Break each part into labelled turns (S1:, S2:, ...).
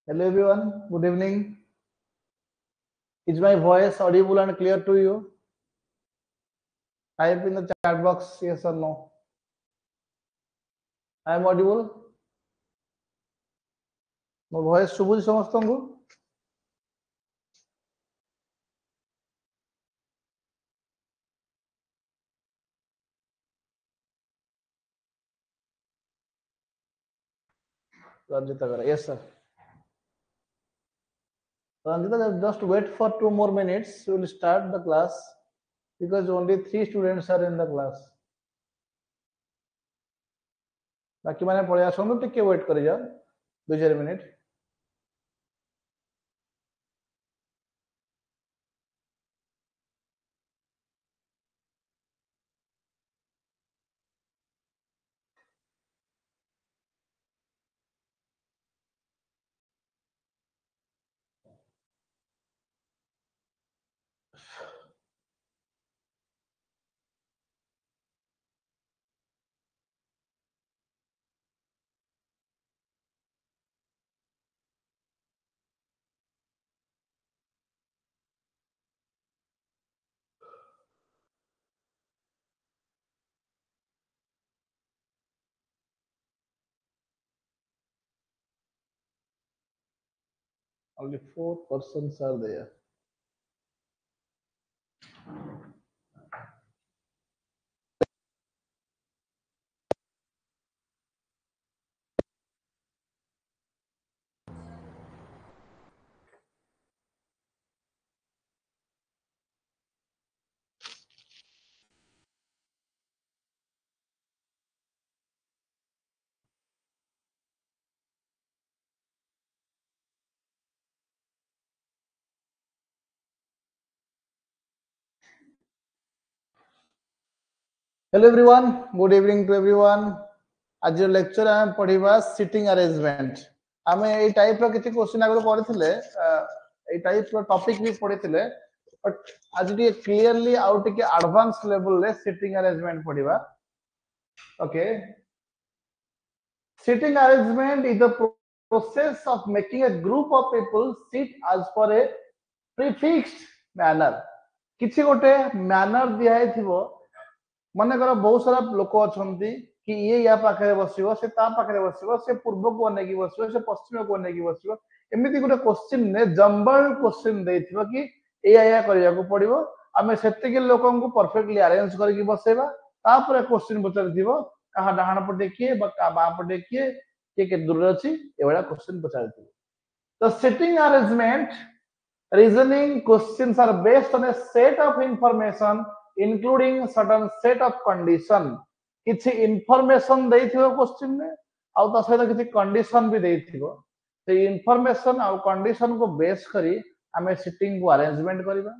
S1: Hello everyone, good evening. Is my voice audible and clear to you? Type in the chat box yes or no. I am audible? ମୋ voice ଶୁଭୁଛି ସମସ୍ତଙ୍କୁ? Ranjita Gara, yes sir. Ranjita, just wait for 2 more minutes. We will start the class because only 3 students are in the class. बाकी मैंने पढ़े आसंतु टिके wait करि जा 2-4 minute. Only 4 persons are there. Hello everyone, good evening to everyone. आज lecture आम पढ़िबा sitting arrangement. आमे ए type रो किछि क्वेश्चन आगु पढ़िथिले, ए टाइप रो टॉपिक भी पढ़िथिले, बट आज डी क्लियरली आउट के एडवांस लेवल ले सिटिंग अरेंजमेंट पढ़िबा. Okay. Sitting arrangement is the process of making a group of people sit as per a prefixed manner. किछि गोटे मैनर दिया हेथिबो. मन कर बहुत सारा लोक अछंती कि ये या पाखरे बसिबो, से ता पाखरे बसिबो, से पूर्व को अनेकी बसिबो, से पश्चिम को अनेकी बसिबो. एमिति गोटे क्वेश्चन ने जंबल क्वेश्चन देथिबो कि या करिया को पड़िबो. आमे सेते के लोकन को परफेक्टली अरेंज करके बसेबा. तापर क्वेश्चन पचारथिबो कहा डाहाण पटे किए बा बा पटे किए के दूर अछि एवडा question पचारथिबो. The sitting arrangement reasoning questions are based on a set of information including certain set of condition. किछि इंफॉर्मेशन देथिबो क्वेश्चन ने आ ता सहित किछि कंडीशन भी देथिबो. से इंफॉर्मेशन आ कंडीशन को बेस करी हमें सिटिंग को अरेंजमेंट करिबा.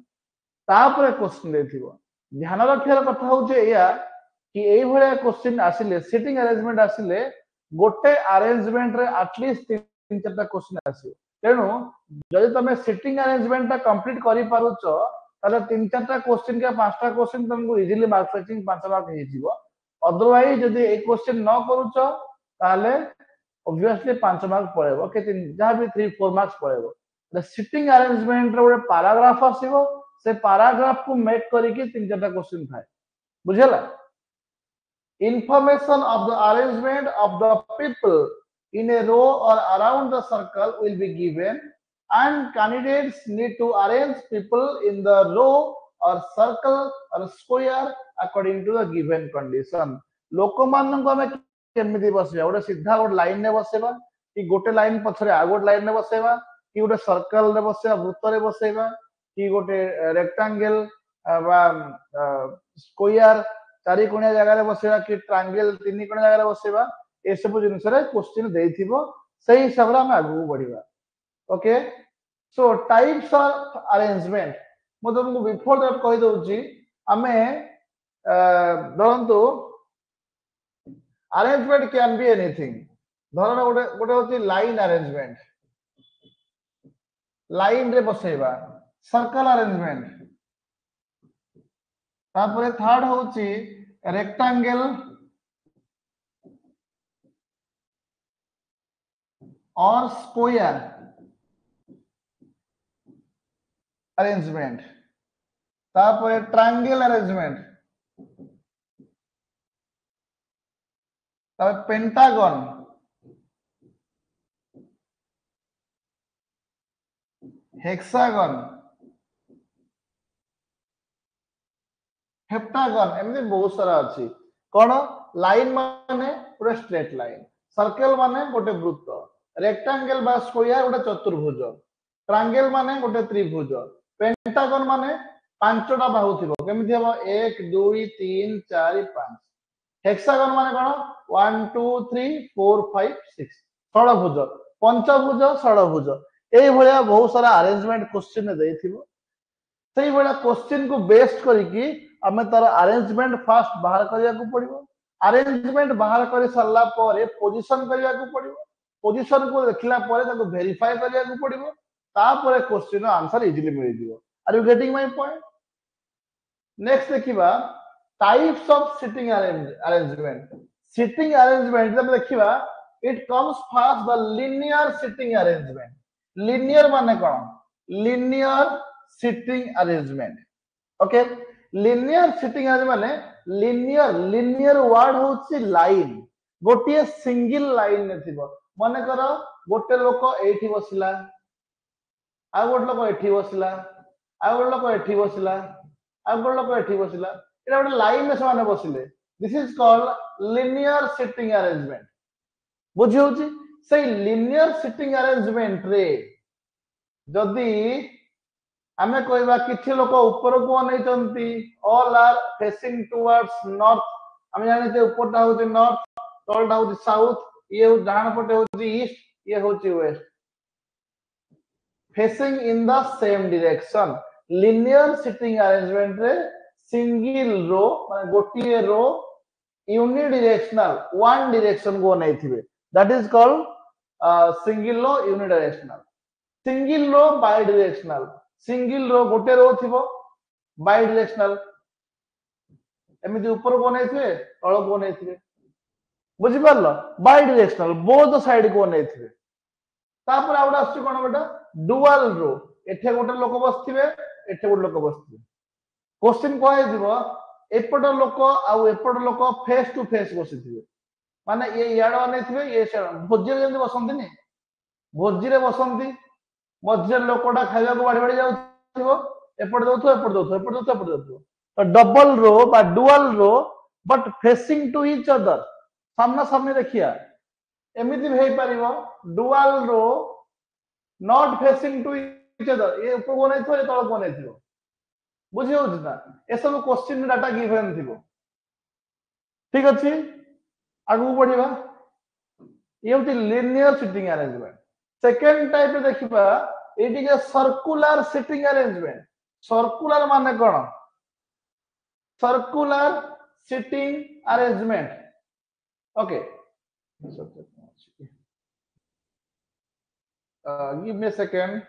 S1: तापर क्वेश्चन देथिबो. ध्यान रखियार कथा होचे या कि एई भले क्वेश्चन आसिले सिटिंग अरेंजमेंट आसिले गोटे अरेंजमेंट रे एटलीस्ट 3-4 क्वेश्चन आसिबो. तेणु जदि तमे सिटिंग अरेंजमेंट ता कंप्लीट करि पारुचो ताले 3-4 क्वेश्चन के 5टा क्वेश्चन तुमको इजीली मार्क फीचिंग 5 मार्क हे जीवो. अदरवाइज जदि एक क्वेश्चन न करूचो ताले ऑब्वियसली 5 मार्क पड़ेबो के जहां भी 3-4 मार्क्स पड़ेबो. द सिटिंग अरेंजमेंट रे गोटे पैराग्राफ आसीबो. से पैराग्राफ को मेक करी के 3-4 क्वेश्चन थाए. बुझेला. Information of the arrangement of the people in a row or around the circle will be given and candidates need to arrange people in the row or circle or square according to the given condition. लोक मान को हमें केमिति बसेबा. गोटे सीधा गोटे line ने बसेबा कि गोटे लाइन पछरे आ गोटे लाइन ने बसेबा कि गोटे सर्कल रे बसेबा, वृत्त रे बसेबा कि गोटे रेक्टेंगल स्क्वायर चारि कोणिया जगह रे बसेबा कि ट्रायंगल तीन कोणिया जगह रे बसेबा ए सब जिनिस रे क्वेश्चन देइथिबो सही हिसाब रे हम आगु बढ़िबा okay so types of arrangement मु तुमको बिफोर दैट कहि दउची हमें धरंतु अरेंजमेंट कैन बी एनीथिंग धरन गोटे गोटे होची लाइन अरेंजमेंट लाइन रे बसेबा सर्कल अरेंजमेंट तापर थर्ड होची रेक्टेंगल और स्क्वायर अरेंजमेंट तापर ट्रायंगल अरेंजमेंट तापर पेंटागन हेक्सागन हेप्टागन एमती बहुत सारा अच्छी कौन लाइन माने पूरा स्ट्रेट लाइन सर्कल माने गोटे वृत्त रेक्टेंगल बा स्क्वायर गोटे चतुर्भुज ट्रायंगल माने गोटे त्रिभुज पेंटागन माने पांचटा बाहु थिबो केमिति हबो 1 2 3 4 5 हेक्सागन माने कोन 1 2 3 4 5 6 षडभुज पंचभुज षडभुज एई भलिया बहुत सारा अरेंजमेंट क्वेश्चन देथिबो सही भलिया क्वेश्चन को बेस्ड करिकि हमें तार अरेंजमेंट फास्ट बाहर करिया को पड़िबो अरेंजमेंट बाहर करि सरला परे पोजीशन करिया को पड़िबो पोजीशन को देखला परे ताको वेरीफाई करिया को पड़िबो तापरे क्वेश्चन आंसर इजीली मिल जिवो are you getting my point next देखिबा types of sitting arrangement sitting arrangement जब देखिबा it comes first the linear sitting arrangement linear माने कोन linear sitting arrangement okay linear sitting arrangement माने लिनियर वर्ड होची line गोटे सिंगल लाइन ने थिबो माने करो गोटे लोक एठी बसिला आ गोटे लोक एठी बसिला आ गोटे लोक एठी बसिला आ गोटे लोक एठी बसिला एटा गोटे लाइन में समान बसिले this is called linear sitting arrangement बुझी होची से लिनियर सिटिंग अरेंजमेंट रे जदी आमे कहबा किछि लोक ऊपर को अनैचंती all are facing towards north आमे जाने जे ऊपरटा होची नॉर्थ तळटा होची साउथ ये डाहाण पटे होची ईस्ट ये होची west facing in the same direction linear sitting arrangement रे सिंगल रो माने गोटिए रो यूनिडायरेक्शनल वन डायरेक्शन को अनैथिबे that is called single row unidirectional single row bidirectional single row गोटे रो थिबो बाय डायरेक्शनल एमिति ऊपर को नैथिबे तळ को नैथिबे बुझि पारलो बाय डायरेक्शनल बोथ साइड को नैथिबे तापर आउट आछि कोन बेटा डुअल रो एठे गोटे लोक बसथिबे एठे गोटे लोक बसथिबे क्वेश्चन कोइ दिबो एपट लोक आ एपट लोक फेस टू फेस बसिथिबे माने ये याड नैथिबे ये भोजी रे जंदी बसंती नि भोजी रे बसंती मध्य लोकटा खाइबा को बाड़ी बाड़ी जाउथिबो एपट दउथो एपट दउथो एपट दउथो एपट दउथो तो डबल रो बा dual row but facing to each other सामना सामने देखिया एमिति भई परिबो dual row not facing to each other ये ऊपर को नै थो ये तळ को नै थियो बुझी होछ ना ए सब क्वेश्चन डाटा गिवन थिबो ठीक अछि आगु बढ़िबा ये होती linear sitting arrangement second type देखिबा it is a circular sitting arrangement circular माने कोन circular sitting arrangement okay give me a second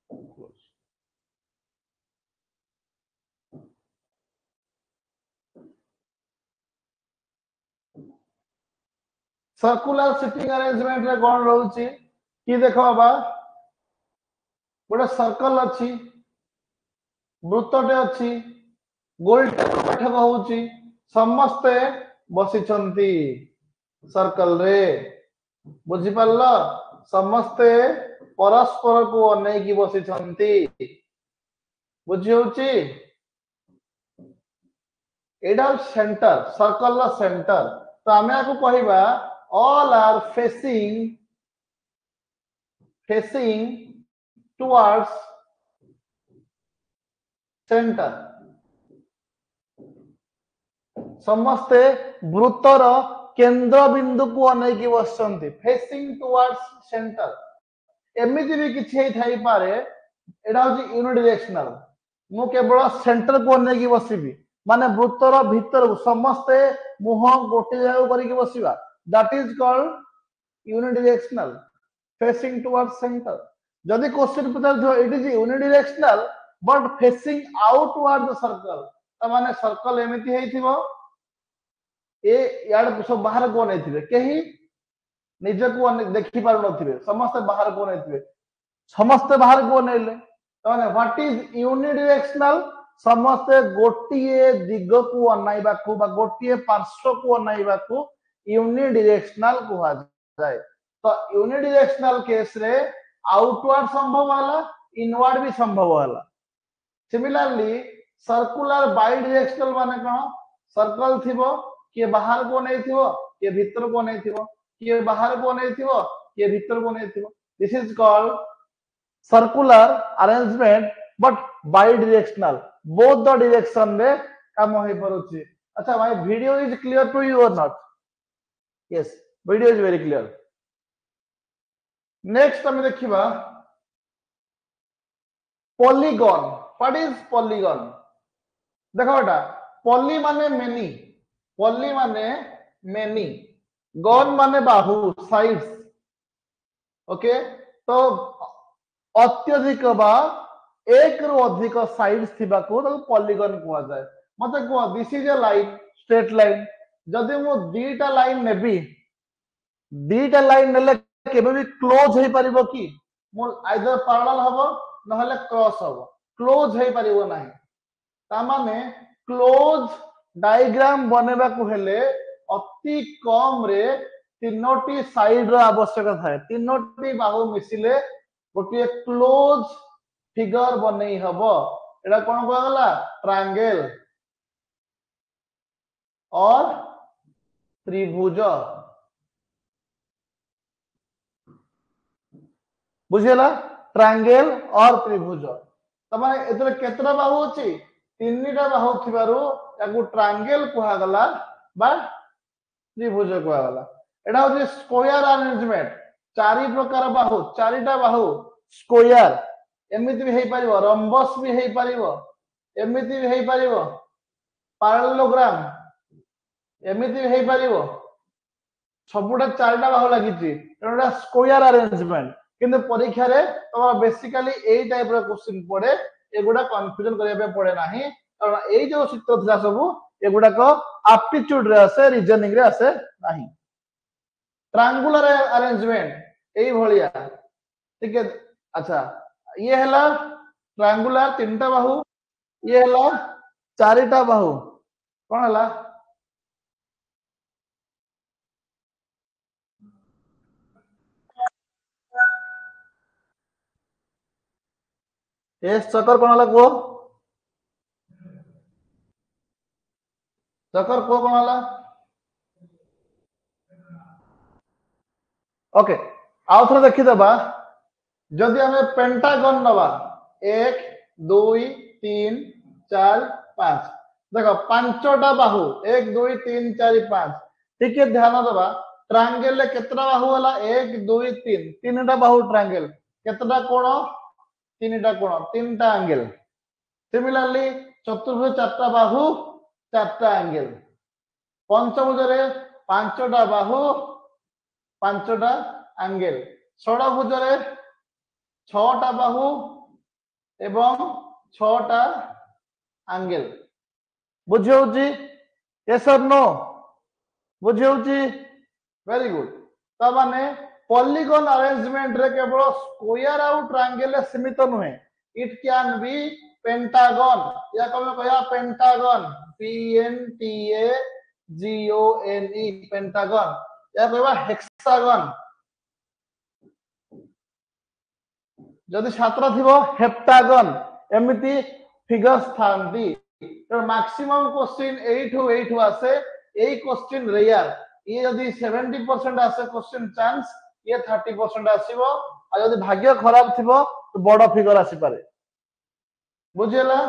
S1: close circular sitting arrangement रे कोन रहउची कि देखो बाबा गोटे सर्कल अछि वृत्तटे अछि गोलटे बैठक होउची समस्ते बसिछंती सर्कल रे बुझी पारलो समस्ते परस्पर को अनेकी बसिछंती बुझी होउची एडा सेंटर सर्कल ला सेंटर तो आमे आको कहिबा all are facing facing towards center समस्ते वृत्तर केंद्र बिंदु को अनेकी बसंती फेसिंग टुवर्ड्स सेंटर एमिति भी किछि हे थाई पारे एडा होची यूनिडायरेक्शनल मु केवल सेंटर को अनेकी बसिबी माने वृत्तर भीतर समस्ते मुह गोटे जगह करिक बसिबा that is called unidirectional facing towards center जदि क्वेश्चन पचार थो it is unidirectional but facing outward the circle त माने सर्कल एमिति हेइथिबो ए यार सब बाहर को नहीं थे कहीं निज को देखी पार नथिबे समस्त बाहर को नहीं थे समस्त बाहर को नहीं ले तो माने व्हाट इज यूनिडायरेक्शनल समस्त गोटिए दिग को अनाइबा को बा गोटिए पार्श्व को अनाइबा को यूनिडायरेक्शनल कहा जाए तो यूनिडायरेक्शनल केस रे आउटवर्ड संभव होला इनवर्ड भी संभव होला सिमिलरली सर्कुलर बाई डायरेक्शनल माने कोन सर्कल थिबो किए बाहर को नहीं थी किए भीतर को नहीं थी किए बाहर को नहीं थी किए भीतर को नहीं थी this is called circular arrangement but bidirectional both the direction में काम हो परुछि अच्छा my video is clear to you or not yes video is very clear next हम देखिबा पॉलीगॉन व्हाट इज पॉलीगॉन देखो बेटा पॉली माने मेनी पॉली माने मेनी गॉन माने बाहु साइड्स ओके तो अत्यधिक बा एक रु अधिक साइड्स थिबा को तो पॉलीगॉन कहवा जाए मते को this is a line straight line जदि मु दीटा लाइन नेबी दीटा लाइन नेले केबे भी क्लोज हे परिबो की मु आइदर पैरेलल हबो नहले क्रॉस हबो क्लोज हे परिबो नाही ता माने क्लोज डायग्राम बनेबा को हेले अति कम रे तीनोटी साइड रो आवश्यकता थाए तीनोटी बाहु मिसिले गोटे क्लोज फिगर बनै हबो एडा कोन को गला ट्रायंगल और त्रिभुज बुझियला ट्रायंगल और त्रिभुज त माने एतरे केतरा बाहु अछि तीनटा बाहु थिबारु याकू ट्रायंगल कहा गला बा त्रिभुज कहा गला एडा होची स्क्वायर अरेंजमेंट चारि प्रकार बाहु चारिटा बाहु स्क्वायर एमिति भी हेई परिबो रम्बस भी हेई परिबो एमिति भी हेई परिबो पैरेललोग्राम एमिति भी हेई परिबो सबुटा चारिटा बाहु लागिची एडा स्क्वायर अरेंजमेंट किंतु परीक्षा रे तो बेसिकली एई टाइप रो क्वेश्चन पड़े एगुडा कंफ्यूजन करिया पे पड़े नाही कारण एई जो चित्र थिला सब एगुडा को एप्टीट्यूड रे आसे रीजनिंग रे आसे नाही ट्रायंगुलर अरेंजमेंट एई भलिया ठीक है अच्छा ये हला ट्रायंगुलर तीनटा बाहु ये हला चारिटा बाहु कोन हला एस चक्कर कोन हला को चक्कर को कोन हला ओके आउ थोड़ा देखि दबा जदि हमें पेंटागन नबा 1 2 3 4 5 देखो पांचटा बाहु 1 2 3 4 5 ठीक है ध्यान दबा ट्रायंगल ले केतरा बाहु हला 1 2 3 तीनटा बाहु ट्रायंगल केतरा कोण तीनटा कोण तीनटा एंगल सिमिलरली चतुर्भुज चारटा बाहु चारटा एंगल पंचभुज रे पांचटा बाहु पांचटा एंगल षडभुज रे छटा बाहु एवं छटा एंगल बुझे होची यस और नो बुझे होची वेरी गुड त माने पॉलीगॉन अरेंजमेंट रे केवल स्क्वायर आउ ट्रायंगल ले सीमित नुहे इट कैन बी पेंटागन या कमे कहया pentagon P N T A G O N E pentagon या कहबा हेक्सागन जदि छात्र थिबो हेप्टागन एमिति फिगर्स थांती तो मैक्सिमम क्वेश्चन 8 आसे एई क्वेश्चन रेयर ये यदि 70% आसे क्वेश्चन चांस ये 30% आसीबो आ जदि भाग्य खराब थिबो तो बड़ फिगर आसी पारे बुझिला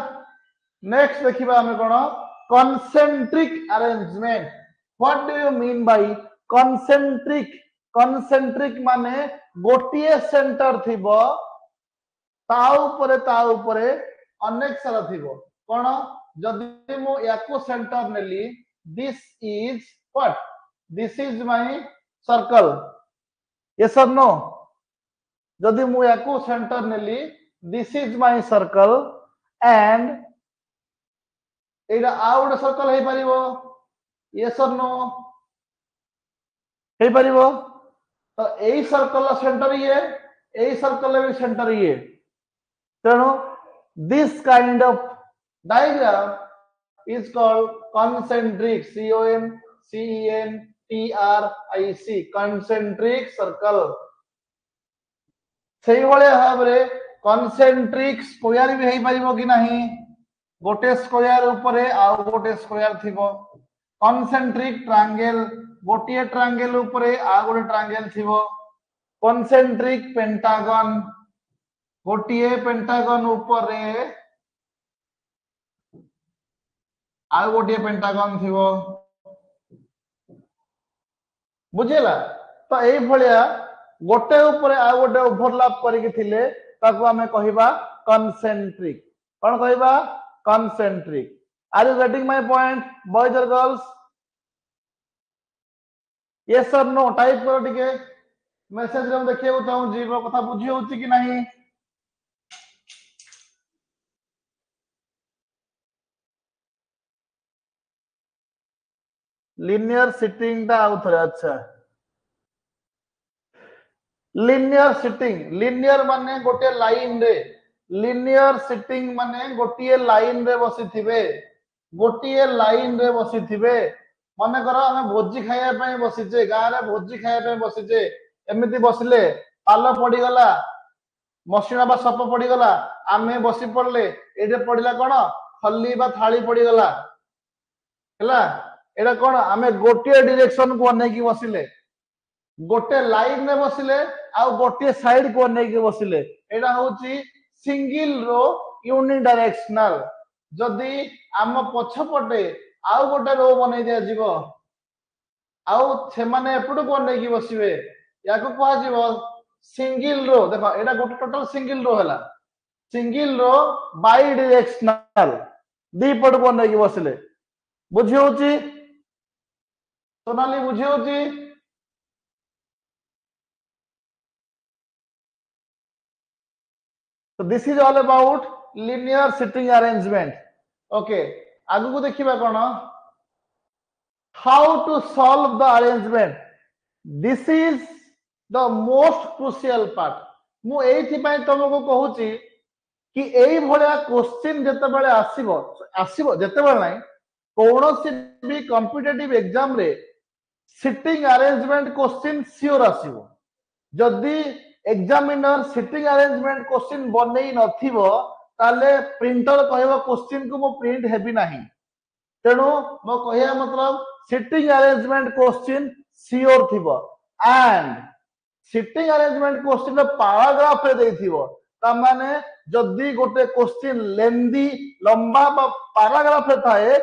S1: नेक्स्ट देखिबा हमें कोन concentric arrangement what do you mean by concentric concentric माने गोटिए सेंटर थिबो ता ऊपरे अनेक सारा थिबो कोन जदि मो याको सेंटर नेली this is what this is my circle yes or no जदि मु याको सेंटर नेली this is my circle and एटा आउट सर्कल हे परिबो यस और नो हे परिबो तो एई सर्कल सेंटर ये एई सर्कल भी सेंटर ये तेणु this kind of diagram is called concentric CONCENTRIC concentric circle सेही भले भाबरे concentric स्क्वायर भी हेई परिबो कि नाही गोटे स्क्वायर ऊपरे आ गोटे स्क्वायर थिबो concentric triangle गोटिए ट्रायंगल ऊपरे आ गोटे ट्रायंगल थिबो concentric pentagon गोटिए पेंटागन ऊपरे आ गोटे पेंटागन थिबो बुझेला तो एई भलिया गोटे ऊपर आ गोटे ओवरलैप करिक थिले ताको हमें कहिबा कंसेंट्रिक कोन कहिबा concentric are you getting my point boys or girls yes or no type करो टिके मेसेज रे हम देखियो चाहू जी को कथा बुझी होची कि नहीं लिनियर सिटिंग ता आउथरे अच्छा लिनियर सिटिंग लिनियर माने गोटे लाइन रे लिनियर सिटिंग माने गोटिए लाइन रे बसिथिबे गोटिए लाइन रे बसिथिबे माने करो हमें भोजी खाया पई बसिचे गां रे भोजी खाया पई बसिचे एमिति बसिले पाल पड़ी गला मशीना बा सप पड़ी गला आमे बसी पड़ले एडे पड़िला कोन खल्ली बा थाली पड़ी गला हला एडा कोन आमे गोटिए डायरेक्शन को अने की बसिले गोटे लाइन में बसिले आ गोटे साइड को अने की बसिले एडा होची सिंगल रो यूनि डायरेक्शनल जदी आम पछपटे आउ गोटे रो बनै दिया जीवो आउ से माने एपटू को अने की बसिबे याको कहा जीवो सिंगल रो देखो एडा गोटे टोटल सिंगल रो हला सिंगल रो बाई डायरेक्शनल दी पट को अने की बसिले बुझी होची सोनाली बुझी होची So this is all about linear sitting arrangement. Okay. आगु को देखिबा कोन how to solve the arrangement. This is the most crucial part. मु एथि पय तुमको कहूची कि एई भलिया क्वेश्चन जते बेले आसीबो जते बेले नै कोनोसी भी कॉम्पिटिटिव एग्जाम रे सिटिंग अरेंजमेंट क्वेश्चन श्योर आसीबो जदी एग्जामिनर सिटिंग अरेंजमेंट क्वेश्चन बनै नथिबो ताले प्रिंटर कहबो क्वेश्चन को मो प्रिंट हेबी नाही तेनो मो कहया मतलब सिटिंग अरेंजमेंट क्वेश्चन श्योर थिबो एंड सिटिंग अरेंजमेंट क्वेश्चन रे पैराग्राफ रे देथिबो ता माने जदी गोटे क्वेश्चन लेंदी लंबा बा पैराग्राफ रे थाए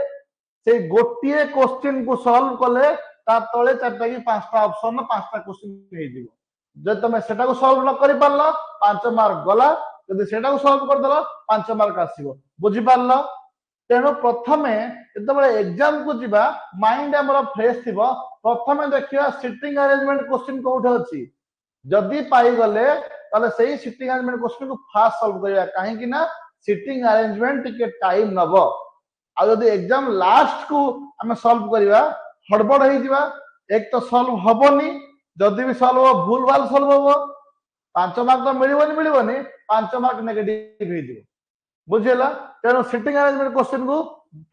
S1: से गोटिए क्वेश्चन को सॉल्व कले ता तळे चारटा की पांचटा ऑप्शन पांचटा क्वेश्चन हे दिबो जब तुम सेटा को सॉल्व न करि पारलो 5 मार्क गला जदि सेटा को सॉल्व कर दलो 5 मार्क आसीबो बुझी पारलो तेनो प्रथमे जतबे एग्जाम को जिबा माइंड हमर फ्रेश थिबो प्रथमे देखिया सिटिंग अरेंजमेंट क्वेश्चन कोठे अछि जदि पाई गले ताले सही सिटिंग अरेंजमेंट क्वेश्चन को फास्ट सॉल्व करिया काहे कि ना सिटिंग अरेंजमेंट टिके टाइम नबो आ जदि एग्जाम लास्ट को हम सॉल्व करिवा हड़बड़ हे जिबा एक तो सॉल्व हबोनी जदि भी सॉल्व हो भूल भाल सॉल्व हो 5 मार्क तो मिलिबनी 5 मार्क नेगेटिव हे दिबो बुझेला तेनो सिटिंग अरेंजमेंट क्वेश्चन को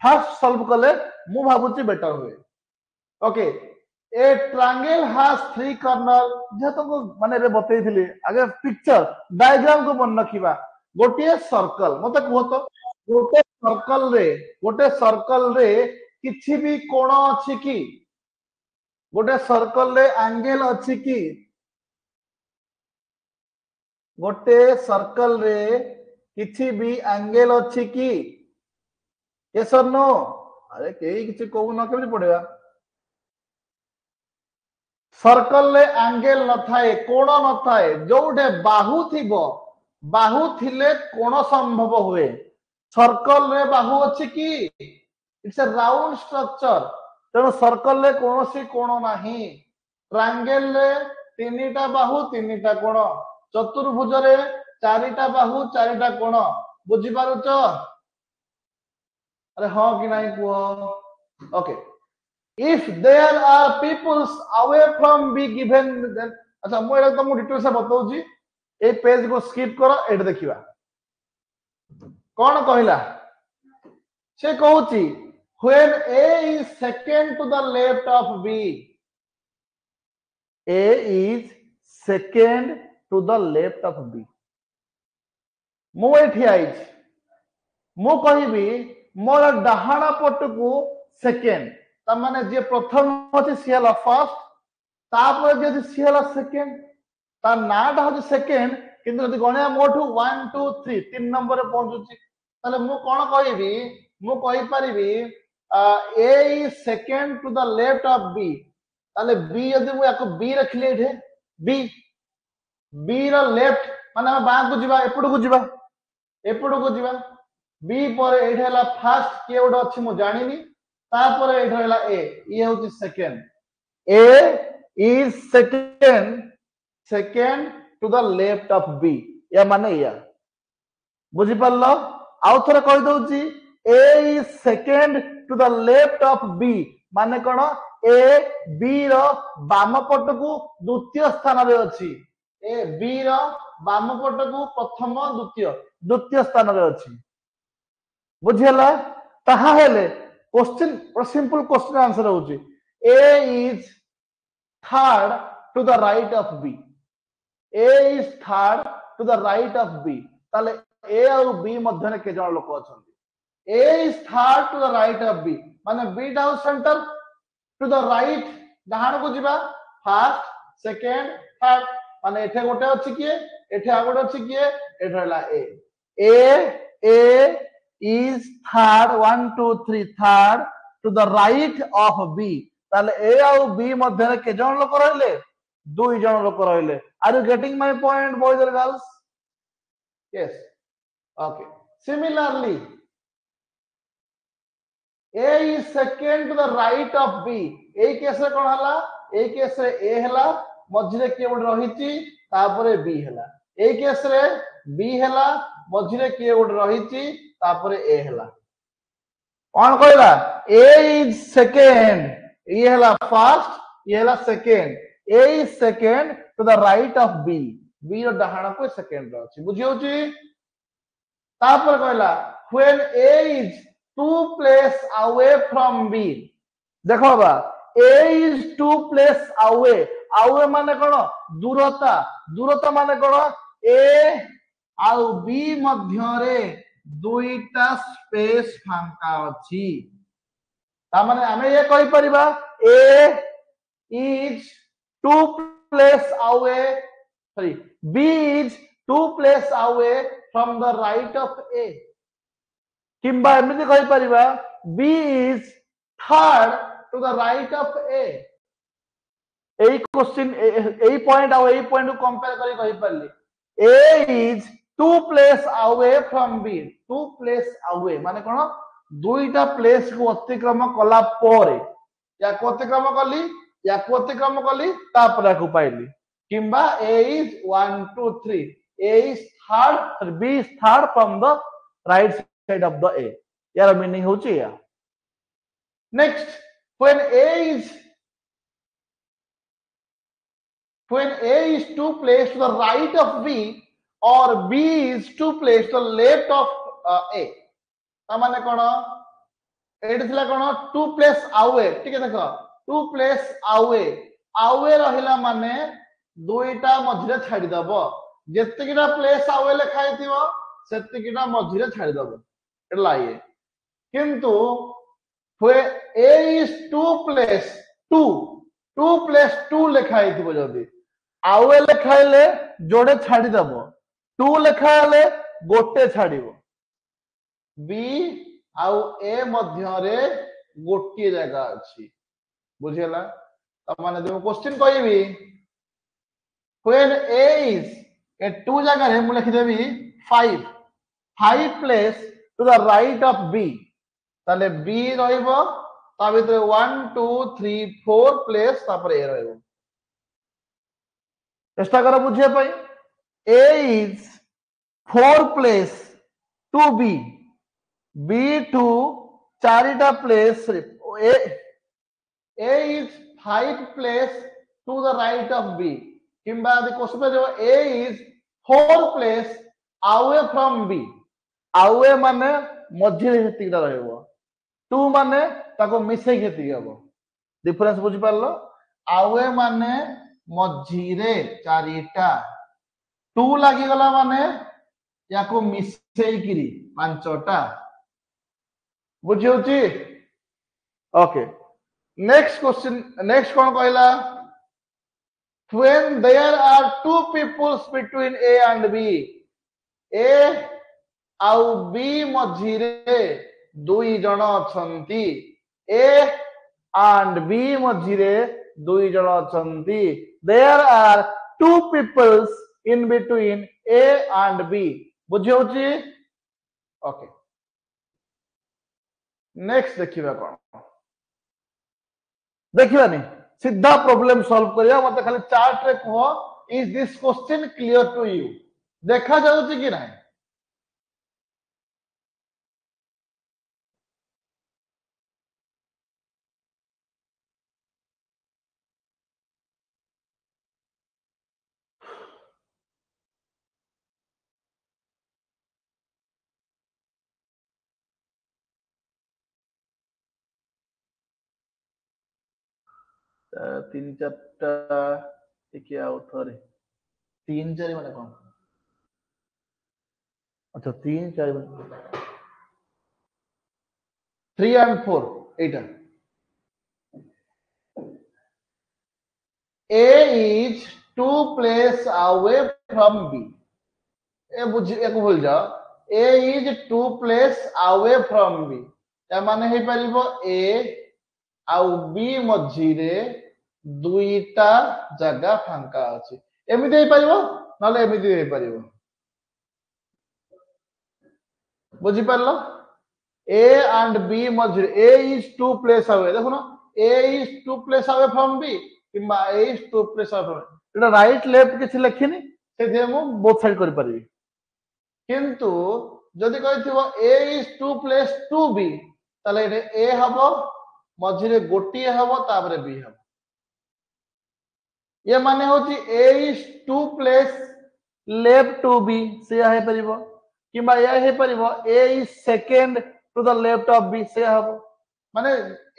S1: फास्ट सॉल्व करले मु भाबुची बेटर होए okay a triangle has 3 corner जे तुमको माने रे बतैथिली आगे पिक्चर डायग्राम को मन रखिबा गोटे सर्कल मते कहतो गोटे सर्कल रे किछि भी कोण अछि की गोटे सर्कल रे एंगल अछि की गोटे सर्कल रे किछि भी एंगल अछि कि यस और नो अरे केही किछि कहू न केमि पड़ेगा सर्कल रे एंगल न थाए कोण न थाए जोटे बाहु थिबो बाहु थिले कोण संभव हुए सर्कल रे बाहु अछि कि इट्स अ राउंड स्ट्रक्चर तेणु सर्कल रे कोनोसी कोण नाही ट्रायंगल रे तीनटा बाहु तीनटा कोण चतुर्भुज रे चारिटा बाहु चारिटा कोण बुझी पारुच अरे हाँ कि नहीं कुह okay if there are peoples away from be given then अच्छा मु एटा तुमको डिटेल से बताऊची ए पेज को स्किप करो एट देखिबा कौन कहला से कहूची when a is second to the left of b a is second to the left of b मु एठी आइछ मु कहिबी मोर डाहाणा पटकू सेकेंड ता माने जे प्रथम अछि सी हला फर्स्ट तापर जे सी हला सेकेंड ता नाटा हो सेकेंड किंतु यदि गणिया मोठू 1 2 3 3 नंबर रे पहुंचुची ताले मु कोन कहिबी मु कहि परिबी a is second to the left of b ताले b यदि मु याको b रखले एठे b b रो लेफ्ट माने हम बा को जिबा एपड़ को जिबा बी पर एठ हला फर्स्ट के गोटे अछि मु जानिनी तापर एठ हला ए ये होची second A is second to the left of B या माने या बुझी पल्लो आउ थरे कहि दउची A is second to the left of B माने कोन ए बी रो बाम पट को द्वितीय स्थान रे अछि ए बी रो बाम पट को प्रथम द्वितीय स्थान रे अछि बुझियला ताहा हेले क्वेश्चन सिंपल क्वेश्चन आंसर होची a is third to the right of b a is third to the right of b ताले a और b मध्य ने के जण लोक अछंती a is third to the right of b माने b डाउ centre to the right डाहाण को जिबा फर्स्ट सेकंड थर्ड माने एठे गोटे अछि के एठे आ गोटे अछि के एठे हला a is third 1 2 3 third to the right of b ताले a और b मध्य रे के जण लोक रहले दुई जण लोक रहले are you getting my point boys and girls yes okay similarly a is second to the right of b ए केस रे कोन हला ए केस रे a हला मध्य रे के गोटे रहिची तापरे b हला ए केस रे b हला मध्य रे के गोटे रहिची तापरे ए हला कौन कहला a is second ये हला फर्स्ट ये हला second a is second to the right of b b रो डाहाण को सेकंड रो अछि बुझियोची तापर कहला when a is two place away from b देखो बा a is two place away माने कोन दूरता माने कोन a आउ b मध्य रे दुईटा स्पेस फांका अछि ता माने हमें ये कहि परिबा a is two place away b is two place away from the right of a किंबा एमिति कहि परिबा b is third to the right of a एई क्वेश्चन एई पॉइंट आ एई पॉइंट को कंपेयर करी कहि परली a is two place away from b two place away माने कोन दुईटा प्लेस को अतिक्रम कला परे या को अतिक्रम कली तापर को पाइली किंबा a is 1 2 3 a is third b is third from the right side of the a यार मीनिंग होची या next when a is two place to the right of b or b is two place to the left of a ता माने कोन एठी थिला कोन to place away ठीक है देखो टू प्लेस अवे रहिला माने दुईटा मझिरे छाडी दबो जेतिकिटा प्लेस अवे लिखाई थिबो सेतिकिटा मझिरे छाडी दबो एला ये किंतु a is two place two लिखाई थिबो जदी अवे लिखाइले जोडे छाडी दबो टू लिखा हेले गोटे छाड़िबो बी आउ ए मध्य रे गोटे जगह अछि बुझियला त माने जो क्वेश्चन कहबी when a is ए 2 जगह रे मु लिखि देबी 5 place to the right of b ताले b रहइबो ता भीतर 1 2 3 4 प्लेस तापर a रहइबो चेष्टा करो बुझिया पई a is 4 place to b b to चारिटा place a is 5 place to the right of b किंबा the question जो a is 4 place away from b away माने मझी हेतिका रहइबो 2 माने ताको मिसै हेतिकी हबो डिफरेंस बुझि पारलो away माने मझी रे चारिटा 2 लागि गला माने याको मिसै किरी पांचटा बुझि होची ओके नेक्स्ट क्वेश्चन नेक्स्ट कोन कहला when there are two people between a and b a आउ b मझिरे दुई जण अछंती a and b मझिरे दुई जण अछंती there are two peoples in between a and b बुझि होची ओके नेक्स्ट देखिबा कोन देखिबानी सीधा प्रॉब्लम सॉल्व करिया मते खाली चार्ट रे कहो is this question clear to you देखा जाउची कि नाही 3 4टा टिके आउ थरे 3 4 माने कोन अच्छा 3 4 3 and 4 Etah a is 2 place away from b ए बुझी एक भूल जा a is 2 place away from b या माने हे परिबो a आउ b मझी रे दुईटा जगह फांका अछि एमिति हे परिबो नले एमिति हे परिबो बुझी परलो a and b मझी a is 2 place away देखो ना a is 2 place away from b किंबा a is 2 place away from Etah right left किछि लिखिनी से जे मु बोथ साइड करि परिबी किंतु जदि कहिथिबो a is 2 place to b तले a हबो मझी रे गोटी हबो ताबरे b हबो ये माने होची a is 2 place left to b से है परिबो किबा या है परिबो a is second to the left of b से हबो माने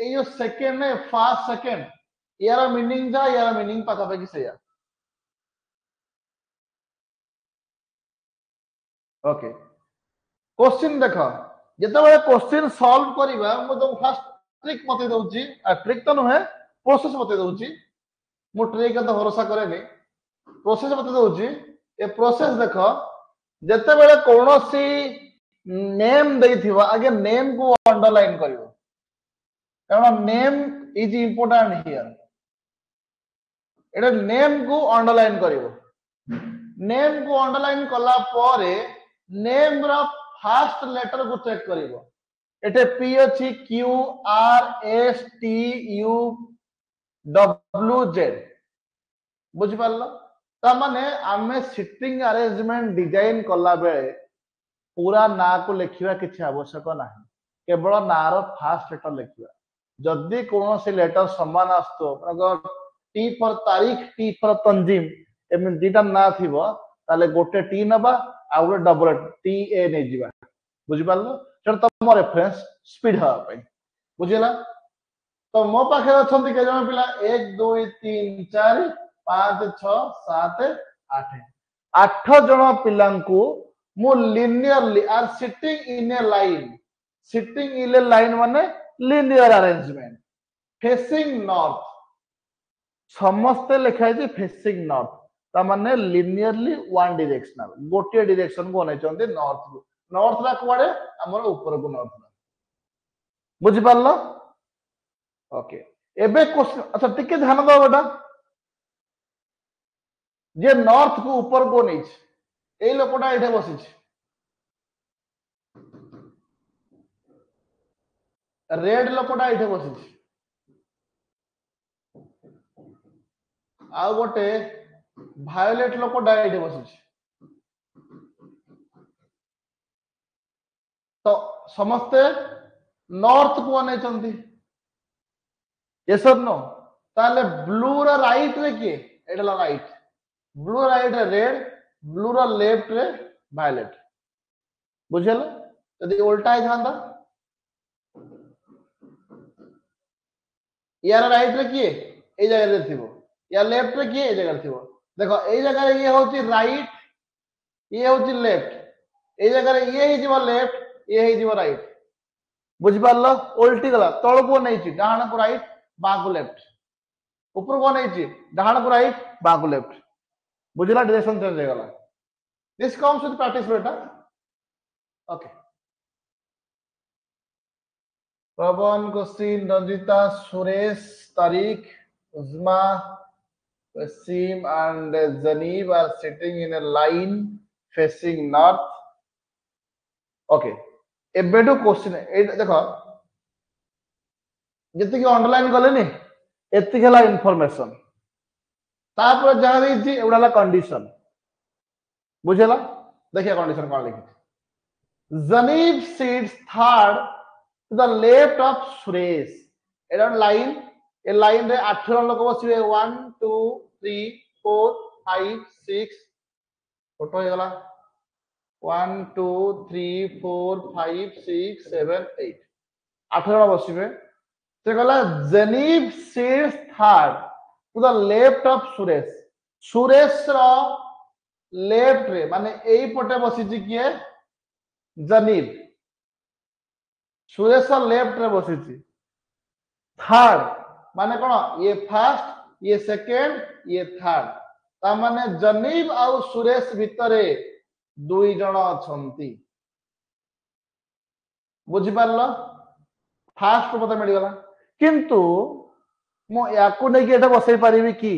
S1: ए यो सेकंड ने फर्स्ट सेकंड यार मीनिंग जा यार मीनिंग पता पे कि से या ओके क्वेश्चन देखो जते बळे क्वेश्चन सॉल्व करिबा मु तो फर्स्ट ट्रिक मते दउची आ ट्रिक तो नहे प्रोसेस मते दउची मु ट्रिक तो भरोसा करे नहीं प्रोसेस मते दउची ए प्रोसेस देखो जते बेले कोनोसी नेम देथिबा आगे नेम को अंडरलाइन करिवो कारण name is important here Etah name को अंडरलाइन करिवो नेम को अंडरलाइन कला पारे नेम रो फर्स्ट लेटर को चेक करिवो एटे पी अछि Q R S T U W Z बुझि पारलो ता माने आमे सिटिंग अरेंजमेंट डिजाइन कला बेले पूरा ना को लिखिबा किछि आवश्यक नाही केवल ना रो फर्स्ट लेटर लिखिबा जदी कोनो से लेटर समान आस्तो अगर टी फॉर तारीख टी फॉर तंजीम एमे दिटा ना थिबो ताले गोटे टी नबा आ गोटे डबल टी ए नै जिबा बुझि पारलो तर तम रेफरेंस स्पीड हा पई बुझिला तो मो पाखे अछंती के जण पिला 1 2 3 4 5 6 7 8 8 जण पिलांकू मु linearly are sitting in a line माने लिनियर अरेंजमेंट फेसिंग नॉर्थ समस्त लिखा है फेसिंग नॉर्थ तामाने लिनियरली वन डायरेक्शनल गोटे डायरेक्शन को अनेचंती नॉर्थ रा कुआडे हमर ऊपर को नॉर्थ बुझि पारलो ओके एबे क्वेश्चन अच्छा टिके ध्यान दो बेटा जे नॉर्थ को ऊपर को नहीं ए लोकटा एठे बसिछ रेड लोकटा एठे बसिछ आ गोटे भायोलेट लोकटा एठे बसिछ तो समस्ते नॉर्थ को अनेचंती यस और नो ताले ब्लू रा राइट रे के एडला राइट ब्लू राइट रे रेड ब्लू रा लेफ्ट रे वायलेट बुझेल यदि उल्टा ही थांदा यार राइट रे किए ए जगह रे थिबो या लेफ्ट रे किए ए जगह रे थिबो देखो ए जगह रे ये होची राइट ये होची लेफ्ट ए जगह रे ये ही जीव लेफ्ट ये ही जीव राइट बुझ पारलो उल्टी गला तळ को नहीं छी डाहण को राइट बां को लेफ्ट ऊपर को नहीं छी डाहण को राइट बां को लेफ्ट बुझला डायरेक्शन चेंज हो गला दिस कम्स विथ प्रैक्टिस बेटा okay Pavan Qasim Ranjita Suresh Tariq Uzma Wasim and Zaneeb are sitting in a line facing north okay एबेडो क्वेश्चन ए देखो जति कि अंडरलाइन गले नि एति हला इंफॉर्मेशन तापर जहा दी एवडाला कंडीशन बुझेला देखिए कंडीशन कोन लिखि Zaneeb sits third to the left of Suresh एडा लाइन ए लाइन रे 8 जन लोक बसिबे 1 2 3 4 5 6 फोटो हे गला 1 2 3 4 5 6 7 8 8 जन बसिबे से कहला Zaneeb sits third to the left of Suresh Suresh रो लेफ्ट रे माने एई पटे बसिछि किए Zaneeb सुरेश रो लेफ्ट रे बसिछि थर्ड माने कोन ये फर्स्ट ये सेकंड ये थर्ड ता माने Zaneeb आउ सुरेश भितरे दुई जण अछंती बुझि पारलो फास्ट पता मिल गला किंतु मो याकू नै के एटा बसै परिबी की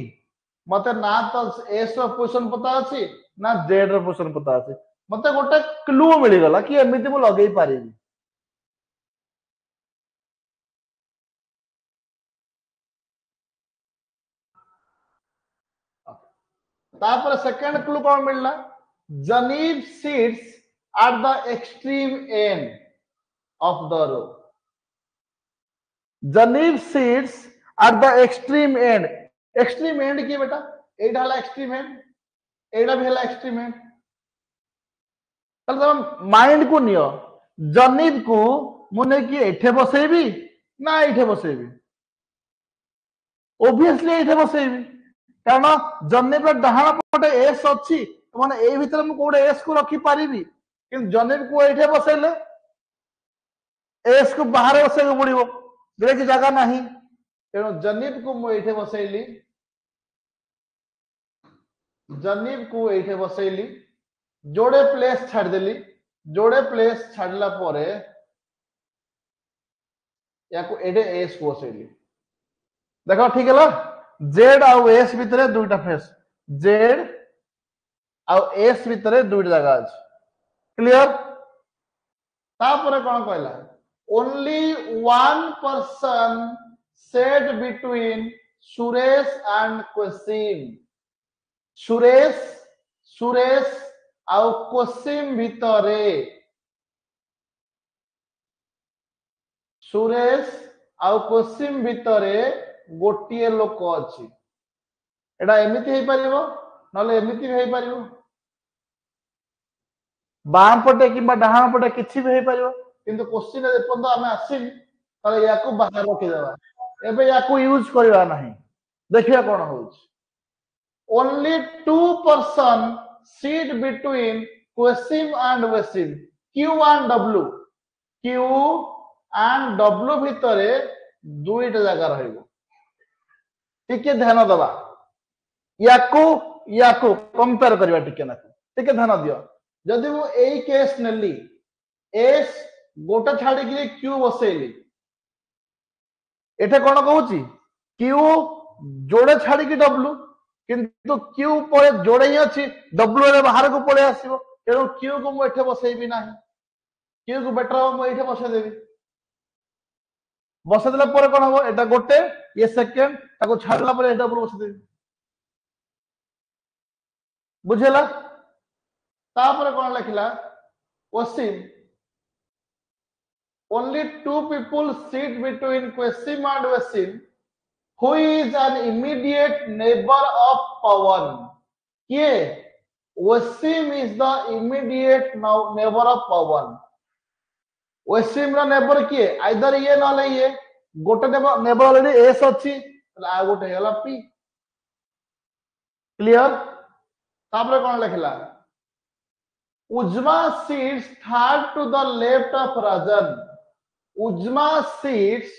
S1: मते ना तो एस रो पोजीशन पता अछि ना जेड रो पोजीशन पता अछि मते गोटे क्लू मिल गला कि एमिति मो लगै परिबी तापर सेकंड क्लू कौन मिलला Zaneeb sits at the extreme end of the row Zaneeb sits at the extreme end की बेटा एडा हला एक्सट्रीम एंड एडा भी हला एक्सट्रीम एंड तब तुम माइंड को नियो Zaneeb को मुने की एठे बसेबी ना एठे बसेबी ऑब्वियसली एठे बसेबी कारण Zaneeb डाहाण पटे एस अछि माने ए भीतर मु कोडे एस को रखी पारिबी किन Zaneeb को एठे बसेले एस को बाहर बसे को पड़िबो जेरे की जगह नाही तेनो Zaneeb को मु एठे बसेली Zaneeb को एठे बसेली जोड़े प्लेस छाड़ देली जोड़े प्लेस छाड़ला परे याको एडे एस को बसेली देखो ठीक है जेड आउ एस भितरे दुईटा फेस जेड आउ एस भितरे दुईटा जगह अछि क्लियर तापर कोन कहला only one person sat between Suresh and Qasim Suresh आउ कोसिम भितरे सुरेश आउ कोसिम भितरे गोटिए लोक अछि एडा एमिति हे परिबो नले एमिति हे परिबो बाम पटे किबा डाहाण पटे किछि भी हे परिबो किंतु क्वेश्चन रे पन्द हमें आसिन तले याकू बाहर रखि देबा एबे याकू यूज करबा नाही देखिया कोन होछ only two person seat between Qasim and Wasim Q and W Q and W भितरे दुईटा जगह रहइबो टिके ध्यान दबा याकू या को कंपेयर करबा टिके ध्यान दियो जदि मु एई केस नेली एस गोटे छाड़ी कि क्यू बसैली एठे कोन कहूची क्यू जोड़े छाड़ी कि डब्ल्यू किंतु क्यू पर जोड़े ही अच्छी डब्ल्यू रे बाहर को पळे आसीबो तेणु क्यू को मु एठे बसैबी नाही क्यू को बेटर हो मु एठे बसै देबी बसै देला पर कोन हो एटा गोटे ये सेकंड ताको छाड़ला पर एटा पर बसै देबी बुझेला तापर कोन लिखला Wasim only two people sit between Qasim and Wasim who is an immediate neighbor of Pawan किए Wasim is the immediate neighbor of Pawan Wasim रा नेबर किए आइदर ये ना ये गोटे नेबर ऑलरेडी एस अच्छी आ गोटे होला पी क्लियर तापर कोन लिखला Ujma sits third to the left of Rajan Ujma sits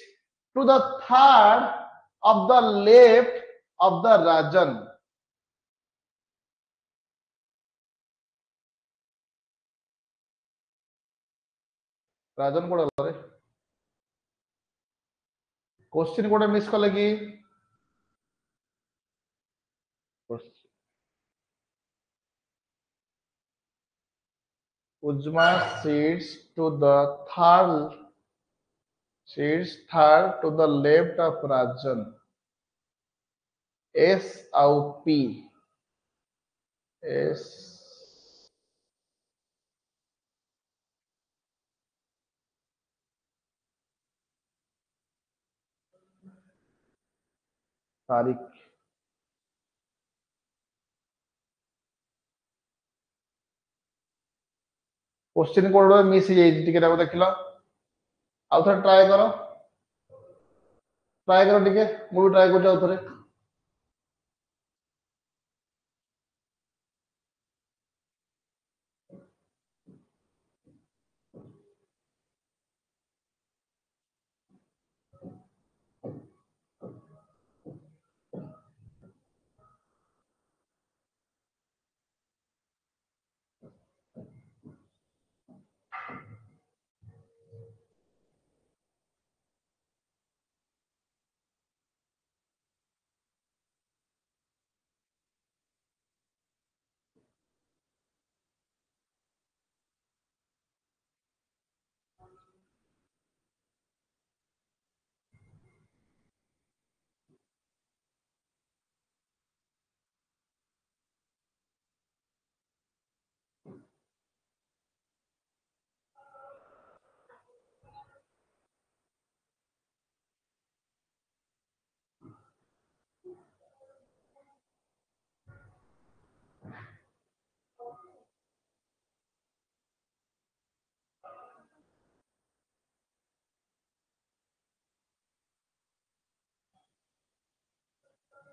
S1: to the third of the left of the Rajan Rajan code रे क्वेश्चन कोड मिस कर लगी Ujma sits to the third to the left of Rajan S au P S तारीख question code miss टिके देखिल आउ थे try करो टिके मु ट्राए कर आउ थे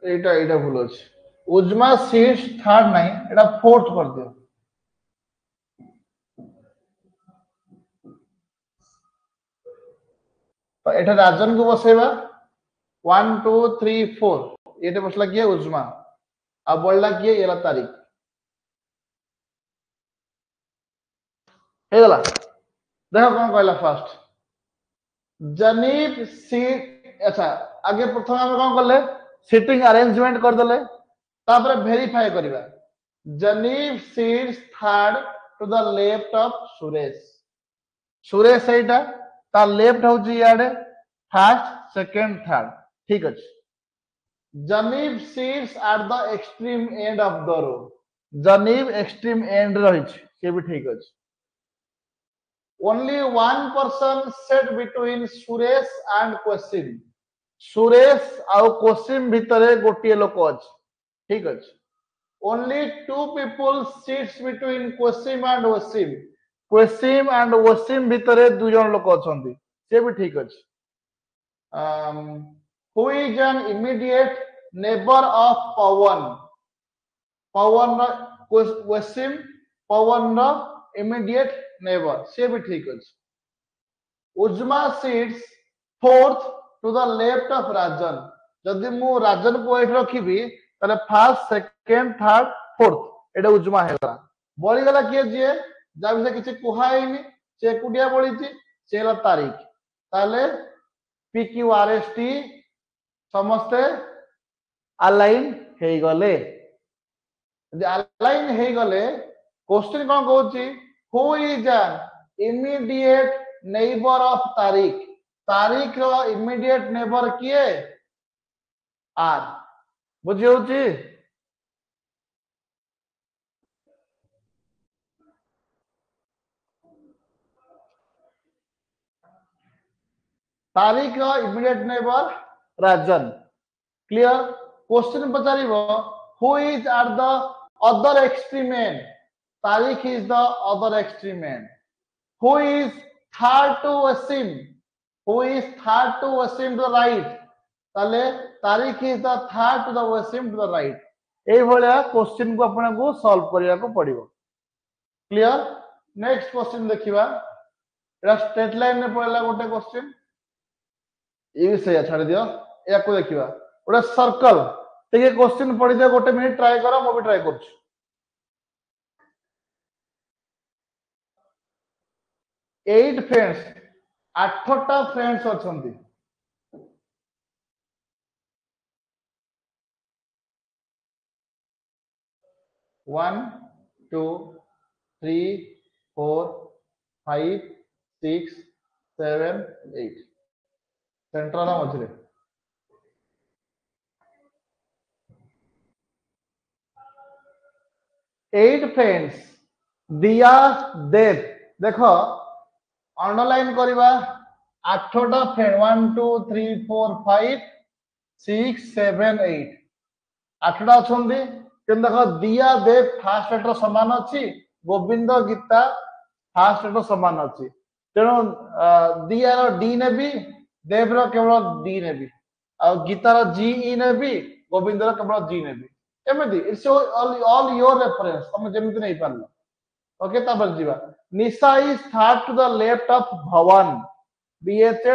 S1: एटा भूल अछि उजमा सीट्स थर्ड नहीं एटा फोर्थ कर दियो तो एटा राजन को बसेबा 1 2 3 4 एटे बसला किए उजमा अब बोलला किए येला तारीख हे गला देखो कौन कहला फर्स्ट जनीब सीट अच्छा आगे प्रथम हम कौन करले सीटिंग अरेंजमेंट कर दले तापर वेरीफाई करबा Zaneeb sits third to the left of Suresh Suresh एटा ता लेफ्ट होची याडे फर्स्ट सेकंड थर्ड ठीक अछि Zaneeb sits at the extreme end of the row Zaneeb extreme end रही से भी ठीक अछि only one person sat between Suresh and Qasim Suresh ଆଉ Qasim भितरे गोटिए लोक अछि ठीक अछि only two people sits between Qasim and Wasim Qasim and Wasim भितरे दु जन लोक अछंती से भी ठीक अछि who is an immediate neighbor of Pawan Wasim Pawan immediate neighbor से भी ठीक अछि Uzma sits fourth to the left of Rajan जदि मु राजन को एठ रखिबी তাহলে ফার্स्ट सेकंड थर्ड फोर्थ एटा उजमा हेला बळी गला के जे जा विषय किछि कुहाइनी से कुडिया बळीची सेला तारीख ताले P Q R S T समस्ते अलाइन हे गले अलाइन हे गले क्वेश्चन कोन कहूची who is an immediate neighbour of Tariq Tariq रो इमीडिएट नेबर किए आर बुझी होची तारीख रो immediate neighbour Rajan clear question पचारिबो who is at the other extreme end Tariq is the other extreme end who is third to Wasim who is third to Wasim to the right ताले तारीख is the third to the Wasim to the right ए भलिया question को अपन को solve करिया को पड़िबो clear next question देखिबा एटा स्ट्रेट लाइन में पड़ला गोटे क्वेश्चन ये भी सही छाड़ दियो या को देखिबा ओटा सर्कल ठीक है क्वेश्चन पढ़ी जा गोटे मिनिट ट्राई करो मो भी ट्राई करछु 8 फ्रेंड्स 8टा फ्रेंड्स अछंती 1 2 3 4 5 6 7 8 सेंट्रल मझे 8 फ्रेंड्स दिया देव देखो अंडरलाइन करवा 8टा फ्रेंड 1 2 3 4 5 6 7 8 8टा अछंती कि देखो दिया देव फास्ट लेटर समान अच्छी गोविंद गीता फास्ट लेटर समान अच्छी तेणु दिया डी नेबी देव रो केवल डी नेबी आ गीतार जी ई नेबी गोविंद रो केवल जी नेबी एमती इट्स ऑल योर रेफरेंस तुम जेमिति नहीं पारलो ओके तापर जीवा Nisha is third to the left of Bhavan B H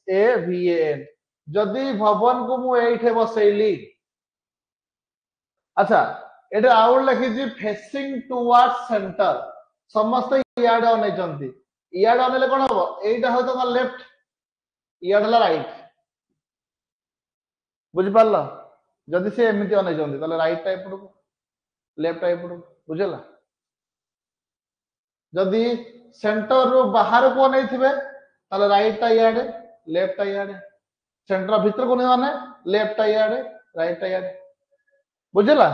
S1: A V A N जदी भवन को मु एठे बसैली अच्छा एटा आउट लिखि जी फेसिंग टुवर्ड्स सेंटर समस्त इयाड अनै जंती इयाड अनेले कोन हो एटा हो तो लेफ्ट इयाड ला राइट बुझि पारलो जदी से एमिति अनै जंती ताले राइट टाइप पडो लेफ्ट टाइप पडो बुझला जदी सेंटर रो बाहर को अनै थिबे ताले राइट टा इयाड लेफ्ट टा इयाड सेंटर भीतर को नै अनै लेफ्ट टा इयाड राइट टा इयाड बुझला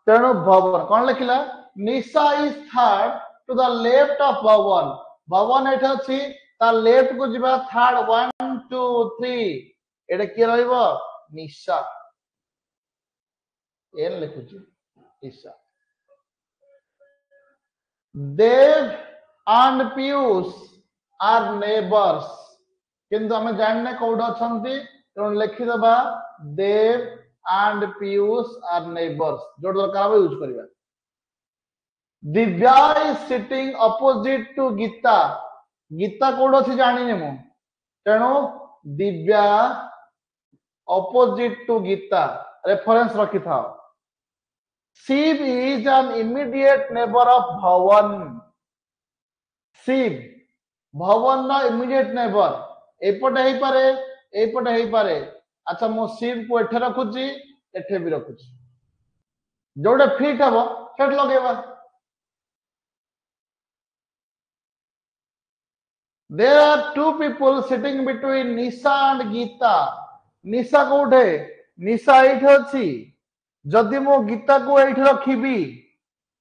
S1: तेणु भवन कौन लिखला Nisha is third to the left of Bhavan Bhavan एठा अछि ता लेफ्ट को जिबा थर्ड 1 2 3 एटा के रहइबो निशा एन लिखुची Nisha Dev and Piyush are neighbours किंतु हमें जानने कोड अछंती तेणु लिखि दबा देव and Piyush are neighbors जो दरकार हम यूज करिया Divya is sitting opposite to Geeta Geeta code अछि जानि ने मु तेणु Divya opposite to Geeta reference रखि था Shiv is an immediate neighbor of भवन शिव भवन ना immediate neighbor एपटे हे पारे अच्छा मो शिव को एठे रखुची एठे भी रखुची जोड़े फिट हबो सेट लगेबा there are two people sitting between Nisha and Geeta Nisha कोठे निशा एठे अछि जदि मो गीता को एठे रखिबी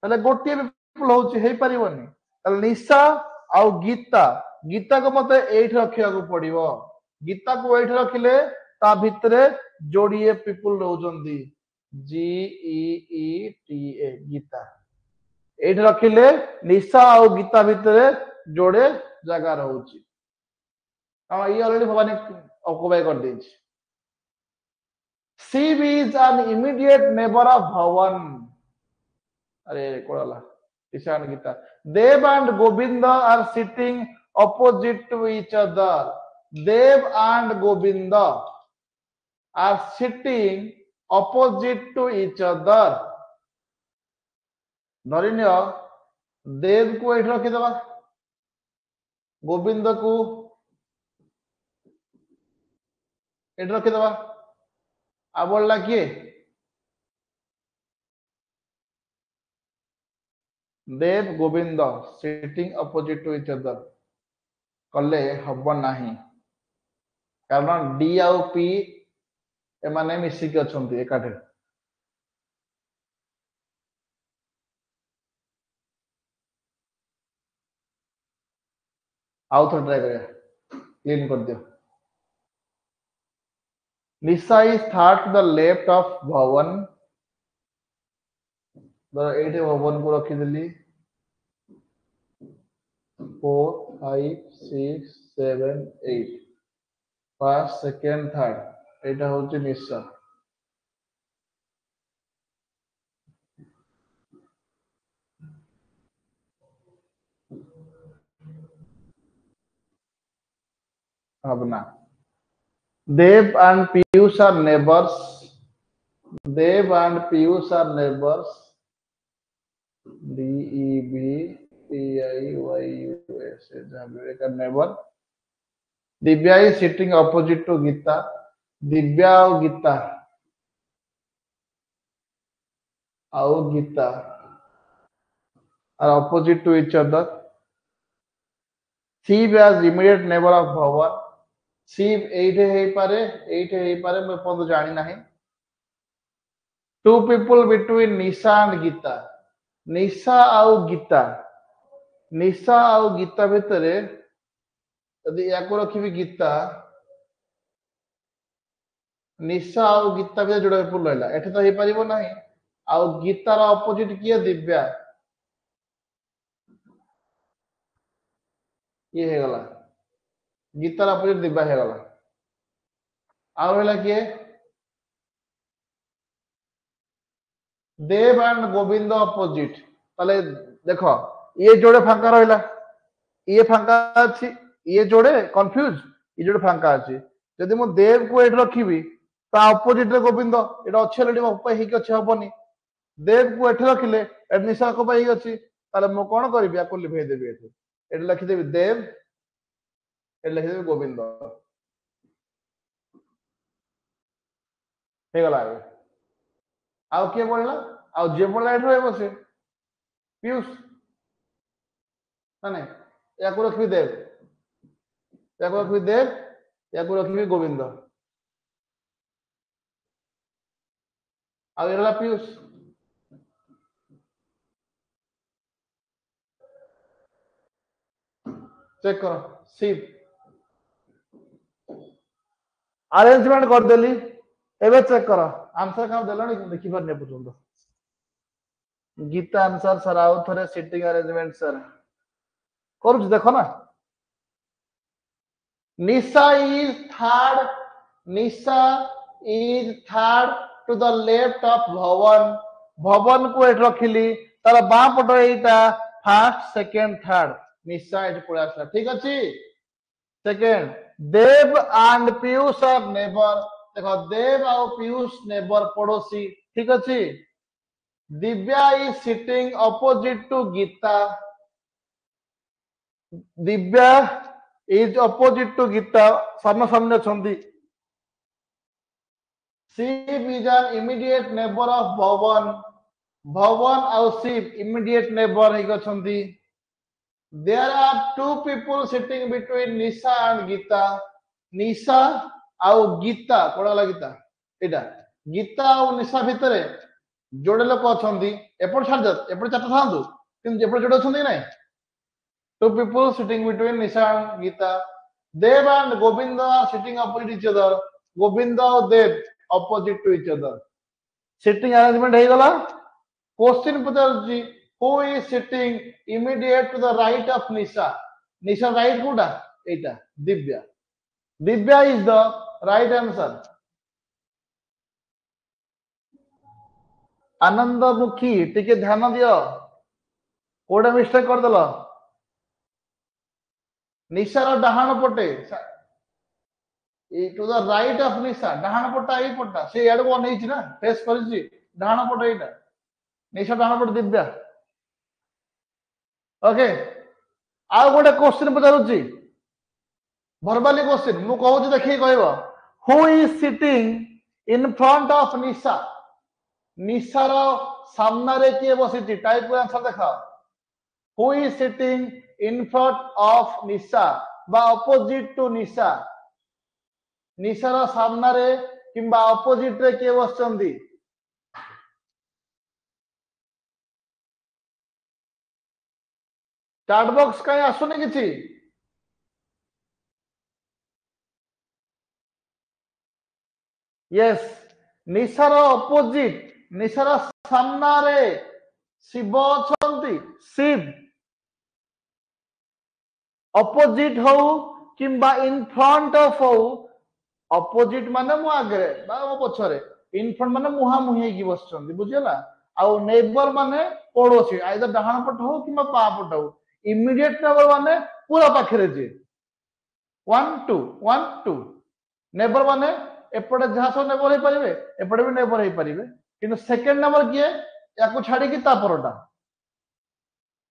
S1: तले गोटे पीपल होची हे परिबोनी तले निशा आ गीता गीता को मते एठे रखिया को पड़िबो गीता को एठे रखिले ता भितरे जोड़िए पीपल रहउजंदी G E E T A Geeta एठ रखिले निशा और गीता भितरे जोड़े जगह रहउची हम ये ऑलरेडी भवानी ऑक्युपाई कर देछि Shiv is an immediate neighbour of Bhavan अरे कोड़ला ईशान Geeta Dev and Govind are sitting opposite to each other देव एंड गोविंद are sitting opposite to each other. धरिनियो देव को एठ रखिदबा गोविंद को एठ रखिदबा आ बोलला किए Dev Govind sitting opposite to each other कले हब नाही कारण डी आउ पी एमाने मिसिक अछंती एकाठे आउ थोड़ा ट्राई करिया क्लीन कर दियो Nisha is third to the left of Bhavan एटे भवन को रखी दिली 4 5 6 7 8 फर्स्ट सेकंड थर्ड एटा होची निशा अब ना Dev and Piyush are neighbors. Dev and Piyush are neighbors. DEBPIYUS is a neighbor. Divya is sitting opposite to Gita. Divya और Gita. और Gita are opposite to each other. Shiv as immediate neighbor of Bhavan. Shiv एठे हे पारे मैं पद जानी नाही two people between Nisha and Geeta Nisha आउ गीता भितरे यदि याको रखिबी गीता निशा आउ गीता भितर जोड़ा पीपल रहला एठे तो हे परिबो नाही आउ गीतार ऑपोजिट किए दिव्या ये हे गला गीतार ऑपोजिट दिव्या हे गला आउ हेला किए देव एंड गोविंद ऑपोजिट ताले देखो ये जोड़े फांका रहला ये फांका अछि ये जोड़े कंफ्यूज ये जोड़े फांका अछि यदि मु देव को एठ रखिबी ता ऑपोजिट रे गोविंद एटा अछि लेडी उपाय हे कि अछि हबनी देव को एठ रखिले एट निशा को पाई अछि ताले मु कोन करबी या को लिभे देबी एठ लिखि देबी देव एट लिखि देबी गोविंद हे गला आउ के बोलला आउ जे बोलला एठ रहबो से पीयूष माने या को रखबी देव या को रखबी देव या को रखबी गोविंद आउ एला पीयूष चेक करो शिव अरेंजमेंट कर देली एबे चेक करो आंसर का देलनी देखि पर ने पुछंदो गीता आंसर सर आउ थरे सिटिंग अरेंजमेंट सर करू देखो ना Nisha is third to the left of Bhavan Bhavan को एट रखिली तार बां पट एटा फर्स्ट सेकंड थर्ड निशा एट पळे आसला ठीक अछि second Dev and Piyush are neighbour देखो देव और पीयूष नेबर पड़ोसी ठीक अछि Divya is sitting opposite to Geeta Divya is opposite to Geeta सामने सामने छंदी Shiv is an immediate neighbour of Bhavan Bhavan और Shiv immediate neighbour hey छंदी there are two people sitting between Nisha and Geeta Nisha और गीता कोड़ा गीता एटा गीता और निशा भितरे जोड़े लोक अछंदी एपट छाड़ दे एपट चाटा थांदु किंतु एपट जोड़े अछंदी नै two people sitting between Nisha and Geeta Dev and Govind are sitting opposite each other Govind और Dev opposite to each other sitting arrangement हे गला क्वेश्चन पचार जी who is sitting immediate to the right of Nisha Nisha right कोटा एटा Divya Divya is the right answer आनंद मुखी टिके ध्यान दियो कोडा मिस्टेक कर देलो निशार डाहाण पटे टू द राइट ऑफ निशा डाहाण पटा एई पटा से याड को नहीं ना फेस करछि डाहाण पट एटा निशा डाहाण पट दिव्या ओके आ गोटे क्वेश्चन पचारुछि वर्बली क्वेश्चन मु कहूछि देखि कहबो who is sitting in front of Nisha Nisha रो सामना रे किए बसिछि टाइप को आंसर देखाओ who is sitting in front of Nisha बा अपोजिट टू निशा निशार सामना रे किंबा अपोजिट रे किए बसचंदी चैट बॉक्स कहीं आसुनी किछि यस निशार अपोजिट निशार सामना रे शिव अछंती शिव अपोजिट हो किंबा इन फ्रंट ऑफ हो अपोजिट माने मु आगे बा मो पछरे इन फ्रंट माने मुहा मुहे की बसचंदी बुझियला आउ नेबर माने पड़ोसी आइदर डाहाण पट हो किंबा पा पट हो इमीडिएट नेबर माने पूरा पाखरे जे 1 2 1 2 नेबर माने एपटे जहा सब नेबर हे परिबे एपटे भी नेबर हे परिबे किंतु सेकंड नंबर किए याकू छाडी की ता परटा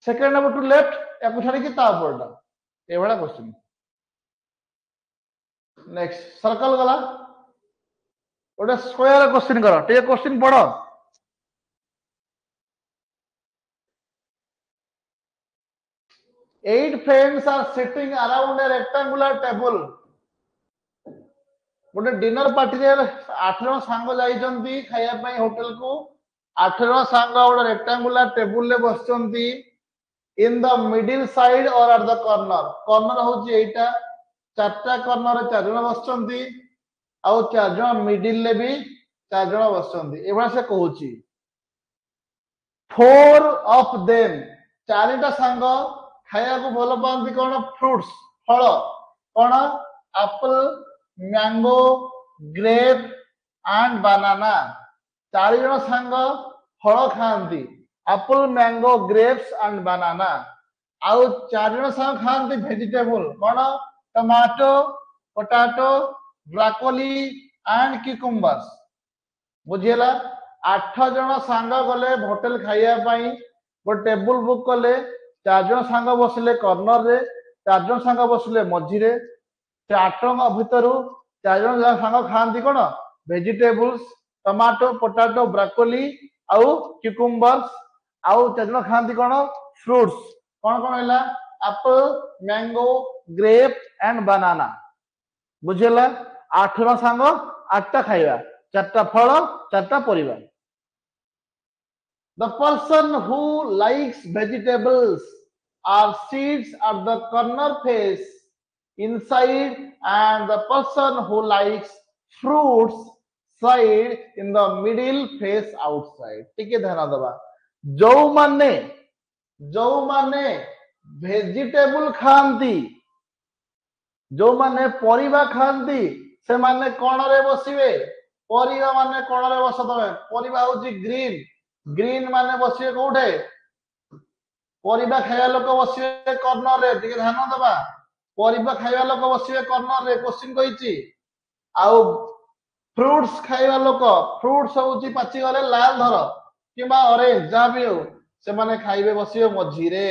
S1: सेकंड नंबर टू लेफ्ट याकू छाडी की ता परटा एवडा क्वेश्चन नेक्स्ट सर्कल गला ओटे स्क्वायर क्वेश्चन करो टे क्वेश्चन पढ़ो Eight friends are sitting around a rectangular table. गोटे डिनर पार्टी रे 8 जन सांग जाइचंती खाया पई होटल को 8 जन सांग गोटे रेक्टेंगुलर टेबल ले बसचंती इन द मिडिल साइड और एट द कॉर्नर कॉर्नर होची एटा चारटा कॉर्नर रे 4 जन बसचंती आ 4 जन मिडिल ले भी 4 जन बसचंती एबा से कहूची 4 ऑफ देम चारिटा सांग खाया को भलो पांती कोन फ्रूट्स फल कोन apple mango grape and banana 4 जन सांग फल खांती apple mango grapes and banana आउ 4 जन सांग खांती वेजिटेबल कोन tomato potato broccoli and cucumbers बुझियला 8 जन सांग गले होटल खाइया पई गो टेबल बुक कले 4 जन सांग बसले कॉर्नर रे 4 जन सांग बसले मझी रे 8 जन भितरु 4 जन सांग खांती कोन वेजिटेबल्स टमाटो पोटैटो ब्रोकोली आउ क्यूकम्बर्स आउ 4 जन खांती कोन फ्रूट्स कोन कोन हैला एप्पल मैंगो ग्रेप एंड बनाना बुझियला 8 जन सांग 8टा खाइबा 4टा फल 4टा परिबा The person who likes vegetables are seats at the corner face inside and the person who likes fruits side in the middle face outside ठीक है ध्यान दबा जो माने वेजिटेबल खांती जो माने परिबा खांती से माने कोन रे बसिबे परिबा माने कोन रे बस तमे परिबा होची ग्रीन ग्रीन माने बसिए कोठे परिबा खाया लोक बसिए कॉर्नर रे ठीक ध्यान दबा परिबा खाया लोक बसिए कॉर्नर रे क्वेश्चन कहिची आउ फ्रूट्स खाइबा लोक फ्रूट्स होची पाची गले लाल धर किबा ऑरेंज जा भी हो से माने खाइबे बसिए मझी रे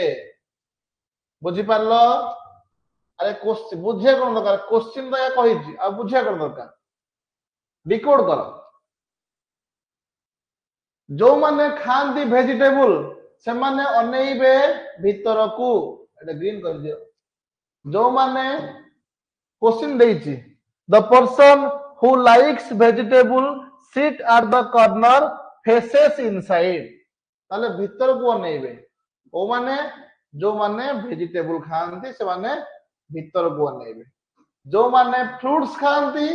S1: बुझी पारलो अरे क्वेश्चन बुझे कोन दरकार क्वेश्चन तो या कहिची आ बुझे कोन दरकार डिकोड करो जो माने खांती वेजिटेबल से माने अनेइबे भीतर को एटा ग्रीन कर दियो जो माने क्वेश्चन देइची the person who likes vegetable sit at the corner faces inside ताले भीतर को अनेइबे ओ माने जो माने वेजिटेबल खांती से माने भीतर को अनेइबे जो माने फ्रूट्स खांती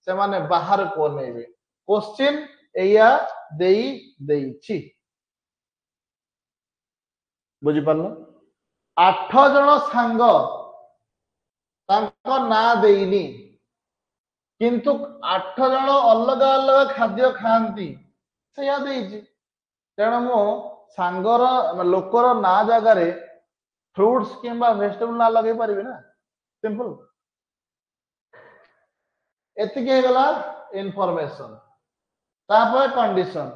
S1: से माने बाहर को अनेइबे क्वेश्चन एया देई देइछि बुझी पारलो 8 जन सांग तांको ना देइनी किंतु 8 जन अलग अलग खाद्य खांती सेया देइछि तेणु मो सांगर लोकर ना जगह रे फ्रूट्स किंबा वेजिटेबल ना लगे पारिबे ना सिंपल एतिक हे गला इनफॉरमेशन तापर condition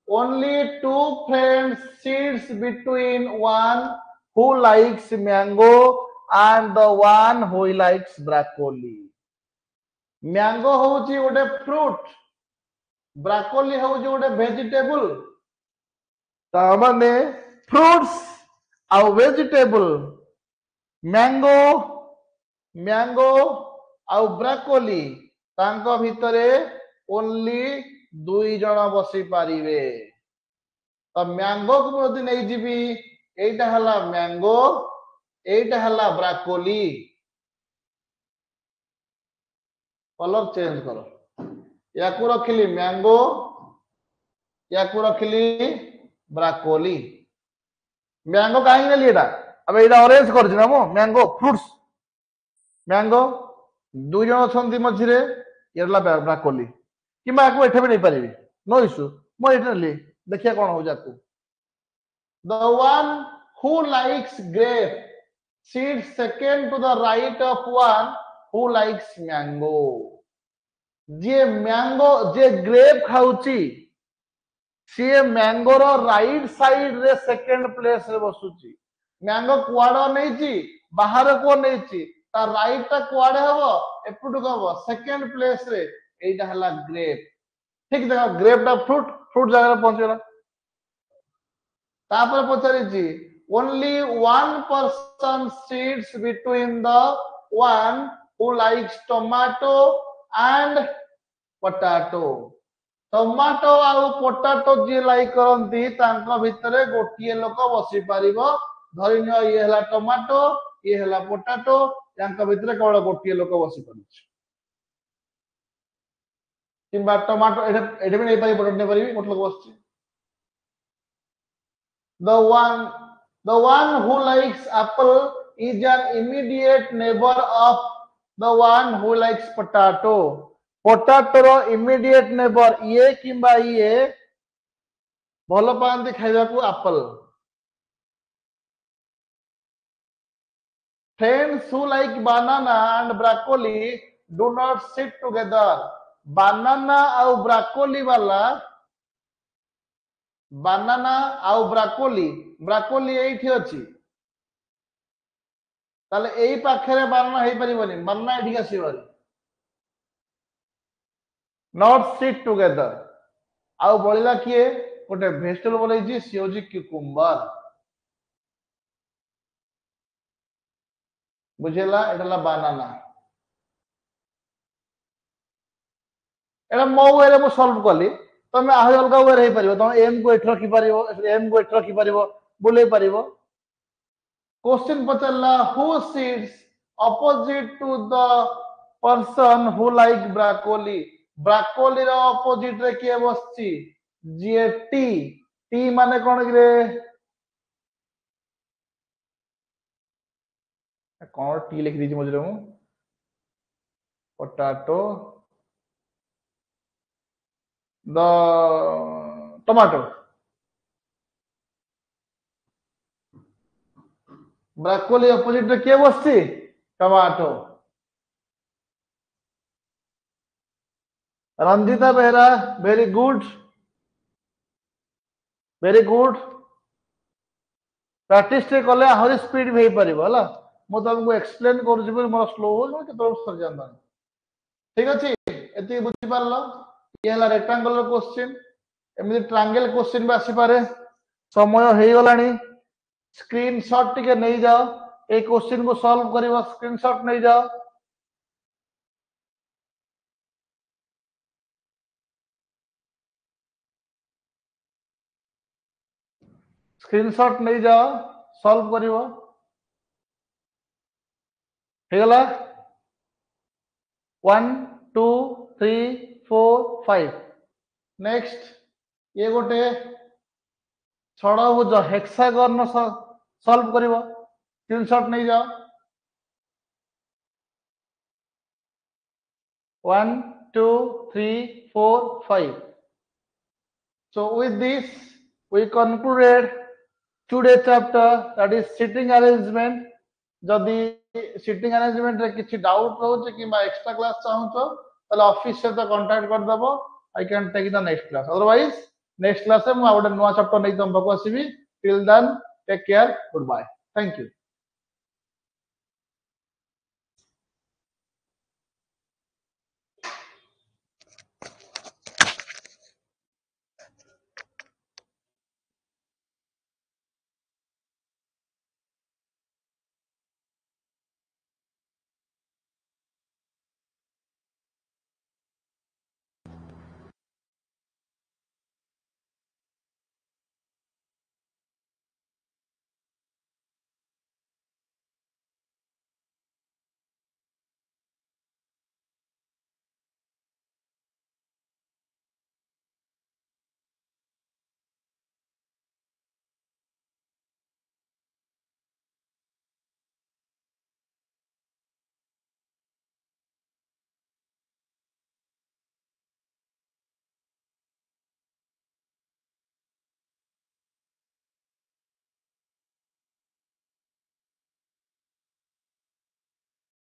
S1: only two friends sits between one who likes mango and the one who likes broccoli mango होची गोटे फ्रूट ब्रोकोली होची गोटे वेजिटेबल ता माने फ्रूट्स आ वेजिटेबल मैंगो मैंगो आ ब्रोकोली तांको भितरे ओनली दुई जण बसी पारिबे तो मैंगो को यदि नहीं जीवी एटा हला मैंगो एटा हला ब्रोकोली कलर चेंज करो या को रखिली मैंगो या को रखिली ब्रोकोली मैंगो काहे नेली एटा अब एटा ऑरेंज कर दिना मो मैंगो फ्रूट्स मैंगो दुई जण छंदी मझिरे येला ब्रोकोली किमा को एठे भी नहीं पारिबी नो इशू मो एटा नेली देखिया कोन हो Jakhu the one who likes grape sits second to the right of one who likes mango जे मैंगो जे ग्रेप खाउची से मैंगो रो राइट साइड रे सेकंड प्लेस रे बसुची मैंगो कुआडो नैची बाहर को नैची ता राइट ता कुआडे हबो एपुटु हबो सेकंड प्लेस रे एटा हला ग्रेप ठीक देखा ग्रेप ता फ्रूट फ्रूट जगह पहुंचेला तापर पचारिची only one person sits between the one who likes tomato and potato tomato आ पोटाटो जे लाइक करंती तांका भितरे गोटिए लोक बसी पारिबो धरिनियो ये हला टमाटो ये हला पोटाटो यांका भितरे केवल गोटिए लोक बसी पारिछ किंबा टमाटो एडे भी नहीं पारि पोटाटो नहीं पारि गोट लोक बसची the one who likes apple is an immediate neighbor of the one who likes potato potato ro immediate neighbor ये किंबा ये भलो पांती खाइबा को Apple friends who like banana and broccoli do not sit together banana ଆଉ broccoli वाला banana ଆଉ broccoli broccoli एठी अछि ताले एई पाखरे banana हेई परिबनी banana एठी आसीबारी not sit together आउ बळिला किए गोटे वेजिटेबल बोलैछि सियोजी क्यूकुम्बर बुझेला एटला बनाना एटा मो वे रे मो सॉल्व कली तमे आही अलगा वे रे परिबो तमे एम को एठ रखि परिबो एम को एठ रखि परिबो बुले परिबो क्वेश्चन पचला who sits opposite to the person who like broccoli broccoli रो ऑपोजिट रे के बसची जे टी टी माने कोन रे कौन टी लिख दीजिए मुझे potato the tomato broccoli opposite रे के बसची tomato Ranjita Behera very good practice कले आहरी स्पीड भी पारिबो हला मो तुमको एक्सप्लेन करूची मोर स्लो हो के तो सर जांदा ठीक अछि एति बुझि पारलो ये हला रेक्टेंगुलर क्वेश्चन एमि ट्रायंगल क्वेश्चन भी आसी पारे समय हेई गलानी स्क्रीनशॉट टिके नहीं जाओ ए क्वेश्चन को सॉल्व करिवो स्क्रीनशॉट नहीं जाओ स्क्रीनशॉट नहीं जाओ सॉल्व करिवो हेगला 1 2 3 4 5 नेक्स्ट ये गोटे षडभुज हेक्सागन सॉल्व करिवो स्क्रीनशॉट नहीं जाओ 1 2 3 4 5 so with this we concluded today's chapter that is sitting arrangement जदि सिटिंग अरेंजमेंट रे किछि डाउट रहउछ किबा एक्स्ट्रा क्लास चाहूछ তাহলে ऑफिस से तो कांटेक्ट कर दबो I can take the next class otherwise next class में मु आउट नुआ चैप्टर नै तुम पाको आसीबी till then take care goodbye thank you